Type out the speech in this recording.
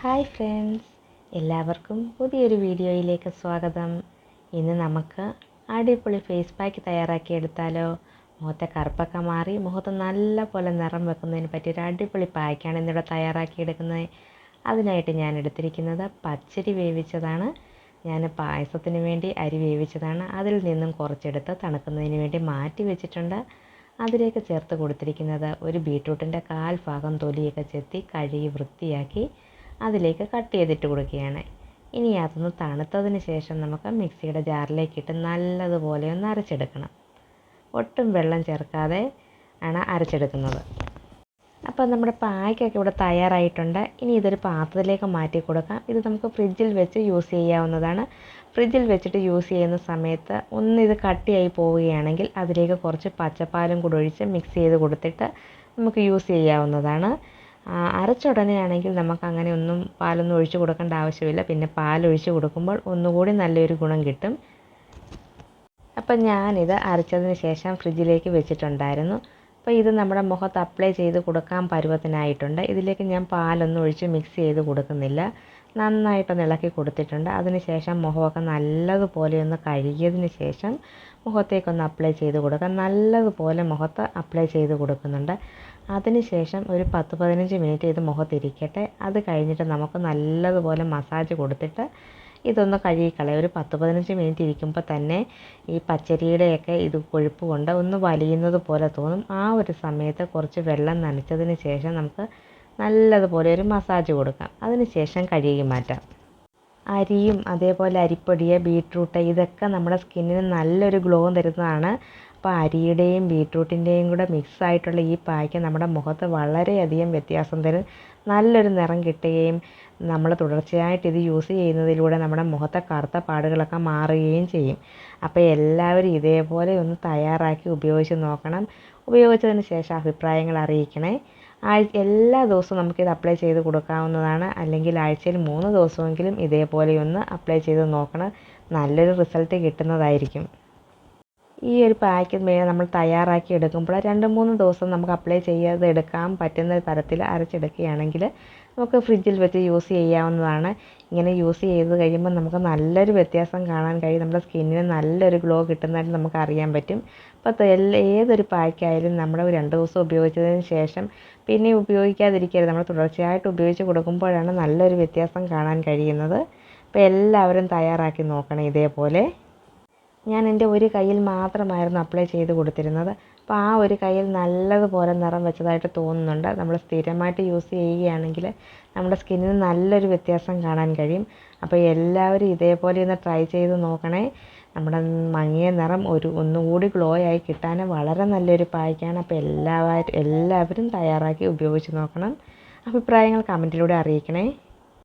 Hi friends, എല്ലാവർക്കും പുതിയൊരു വീഡിയോയിലേക്ക് സ്വാഗതം. ഇന്ന് നമുക്ക് അടിപൊളി ഫേസ് പാക്ക് തയ്യാറാക്കിയെടുത്താലോ. മുഖത്തെ കറുപ്പൊക്കെ മാറി മുഖത്ത് നല്ല പോലെ നിറം വെക്കുന്നതിന് പറ്റിയൊരു അടിപൊളി പായ്ക്കാണ് ഇന്നിവിടെ തയ്യാറാക്കിയെടുക്കുന്നത്. അതിനായിട്ട് ഞാൻ എടുത്തിരിക്കുന്നത് പച്ചരി വേവിച്ചതാണ്. ഞാൻ പായസത്തിന് വേണ്ടി അരി വേവിച്ചതാണ്. അതിൽ നിന്നും കുറച്ചെടുത്ത് തണുക്കുന്നതിന് വേണ്ടി മാറ്റി വെച്ചിട്ടുണ്ട്. അതിലേക്ക് ചേർത്ത് കൊടുത്തിരിക്കുന്നത് ഒരു ബീട്രൂട്ടിൻ്റെ 1/4 ഭാഗം തൊലിയൊക്കെ ചെത്തി കഴുകി വൃത്തിയാക്കി അതിലേക്ക് കട്ട് ചെയ്തിട്ട് കൊടുക്കുകയാണ്. ഇനി അതൊന്ന് തണുത്തതിന് ശേഷം നമുക്ക് മിക്സിയുടെ ജാറിലേക്കിട്ട് നല്ലതുപോലെ ഒന്ന് അരച്ചെടുക്കണം. ഒട്ടും വെള്ളം ചേർക്കാതെ ആണ് അരച്ചെടുക്കുന്നത്. അപ്പോൾ നമ്മുടെ പായ്ക്കൊക്കെ ഇവിടെ തയ്യാറായിട്ടുണ്ട്. ഇനി ഇതൊരു പാത്രത്തിലേക്ക് മാറ്റി കൊടുക്കാം. ഇത് നമുക്ക് ഫ്രിഡ്ജിൽ വെച്ച് യൂസ് ചെയ്യാവുന്നതാണ്. ഫ്രിഡ്ജിൽ വെച്ചിട്ട് യൂസ് ചെയ്യുന്ന സമയത്ത് ഇത് കട്ടിയായി പോവുകയാണെങ്കിൽ അതിലേക്ക് കുറച്ച് പച്ചപ്പാലും കൂടി ഒഴിച്ച് മിക്സ് ചെയ്ത് കൊടുത്തിട്ട് നമുക്ക് യൂസ് ചെയ്യാവുന്നതാണ്. അരച്ച ഉടനെ ആണെങ്കിൽ നമുക്ക് അങ്ങനെ പാലൊന്നും ഒഴിച്ച് കൊടുക്കേണ്ട ആവശ്യമില്ല. പിന്നെ പാലൊഴിച്ച് കൊടുക്കുമ്പോൾ ഒന്നുകൂടി നല്ലൊരു ഗുണം കിട്ടും. അപ്പം ഞാനിത് അരച്ചതിന് ശേഷം ഫ്രിഡ്ജിലേക്ക് വെച്ചിട്ടുണ്ടായിരുന്നു. അപ്പോൾ ഇത് നമ്മുടെ മുഖത്ത് അപ്ലൈ ചെയ്ത് കൊടുക്കാൻ പരുവത്തിനായിട്ടുണ്ട്. ഇതിലേക്ക് ഞാൻ പാലൊന്നും ഒഴിച്ച് മിക്സ് ചെയ്ത് കൊടുക്കുന്നില്ല. നന്നായിട്ടൊന്ന് ഇളക്കി കൊടുത്തിട്ടുണ്ട്. അതിന് ശേഷം മുഖമൊക്കെ നല്ലതുപോലെ ഒന്ന് കഴുകിയതിന് ശേഷം മുഖത്തേക്കൊന്ന് അപ്ലൈ ചെയ്ത് കൊടുക്കാം. നല്ലതുപോലെ മുഖത്ത് അപ്ലൈ ചെയ്ത് കൊടുക്കുന്നുണ്ട്. അതിന് ശേഷം ഒരു 10-15 മിനിറ്റ് ഇത് മുഖത്തിരിക്കട്ടെ. അത് കഴിഞ്ഞിട്ട് നമുക്ക് നല്ലതുപോലെ മസാജ് കൊടുത്തിട്ട് ഇതൊന്ന് കഴുകിക്കളയാം. ഒരു 10-15 മിനിറ്റ് ഇരിക്കുമ്പോൾ തന്നെ ഈ പച്ചരിയുടെയൊക്കെ ഇത് കൊഴുപ്പ് കൊണ്ട് ഒന്ന് വലിയുന്നത് പോലെ തോന്നും. ആ ഒരു സമയത്ത് കുറച്ച് വെള്ളം നനച്ചതിന് ശേഷം നമുക്ക് നല്ലതുപോലെ ഒരു മസാജ് കൊടുക്കാം. അതിന് ശേഷം കഴുകി മാറ്റാം. അരിയും അതേപോലെ അരിപ്പൊടി, ബീട്രൂട്ട് ഇതൊക്കെ നമ്മുടെ സ്കിന്നിന് നല്ലൊരു ഗ്ലോ തരുന്നതാണ്. അപ്പോൾ അരിയുടെയും ബീട്രൂട്ടിൻ്റെയും കൂടെ മിക്സ് ആയിട്ടുള്ള ഈ പായ്ക്ക് നമ്മുടെ മുഖത്ത് വളരെയധികം വ്യത്യാസം തരും. നല്ലൊരു നിറം കിട്ടുകയും നമ്മൾ തുടർച്ചയായിട്ട് ഇത് യൂസ് ചെയ്യുന്നതിലൂടെ നമ്മുടെ മുഖത്തെ കറുത്ത പാടുകളൊക്കെ മാറുകയും ചെയ്യും. അപ്പോൾ എല്ലാവരും ഇതേപോലെ ഒന്ന് തയ്യാറാക്കി ഉപയോഗിച്ച് നോക്കണം. ഉപയോഗിച്ചതിന് ശേഷം അഭിപ്രായങ്ങൾ അറിയിക്കണേ. എല്ലാ ദിവസവും നമുക്കിത് അപ്ലൈ ചെയ്ത് കൊടുക്കാവുന്നതാണ്. അല്ലെങ്കിൽ ആഴ്ചയിൽ 3 ദിവസമെങ്കിലും ഇതേപോലെയൊന്ന് അപ്ലൈ ചെയ്ത് നോക്കണം. നല്ലൊരു റിസൾട്ട് കിട്ടുന്നതായിരിക്കും. ഈ ഒരു പാക്ക് നമ്മൾ തയ്യാറാക്കി എടുക്കുമ്പോൾ 2-3 ദിവസം നമുക്ക് അപ്ലൈ ചെയ്ത് എടുക്കാൻ പറ്റുന്ന തരത്തിൽ അരച്ചെടുക്കുകയാണെങ്കിൽ നമുക്ക് ഫ്രിഡ്ജിൽ വെച്ച് യൂസ് ചെയ്യാവുന്നതാണ്. ഇങ്ങനെ യൂസ് ചെയ്ത് കഴിയുമ്പോൾ നമുക്ക് നല്ലൊരു വ്യത്യാസം കാണാൻ കഴിയും. നമ്മുടെ സ്കിന്നിന് നല്ലൊരു ഗ്ലോ കിട്ടുന്നതായിട്ട് നമുക്ക് അറിയാൻ പറ്റും. അപ്പോൾ ഏതൊരു പായ്ക്കായാലും നമ്മൾ 2 ദിവസം ഉപയോഗിച്ചതിന് ശേഷം പിന്നെ ഉപയോഗിക്കാതിരിക്കരുത്. നമ്മൾ തുടർച്ചയായിട്ട് ഉപയോഗിച്ച് കൊടുക്കുമ്പോഴാണ് നല്ലൊരു വ്യത്യാസം കാണാൻ കഴിയുന്നത്. അപ്പോൾ എല്ലാവരും തയ്യാറാക്കി നോക്കണം ഇതേപോലെ. ഞാൻ എൻ്റെ ഒരു കയ്യിൽ മാത്രമായിരുന്നു അപ്ലൈ ചെയ്ത് കൊടുത്തിരുന്നത്. അപ്പോൾ ആ ഒരു കയ്യിൽ നല്ലതുപോലെ നിറം വെച്ചതായിട്ട് തോന്നുന്നുണ്ട്. നമ്മൾ സ്ഥിരമായിട്ട് യൂസ് ചെയ്യുകയാണെങ്കിൽ നമ്മുടെ സ്കിന്നിന് നല്ലൊരു വ്യത്യാസം കാണാൻ കഴിയും. അപ്പോൾ എല്ലാവരും ഇതേപോലെ ഒന്ന് ട്രൈ ചെയ്ത് നോക്കണേ. നമ്മുടെ മങ്ങിയ നിറം ഒന്നുകൂടി ഗ്ലോ ആയി കിട്ടാൻ വളരെ നല്ലൊരു പായ്ക്കാണ്. അപ്പോൾ എല്ലാവരും തയ്യാറാക്കി ഉപയോഗിച്ച് നോക്കണം. അഭിപ്രായങ്ങൾ കമൻറ്റിലൂടെ അറിയിക്കണേ.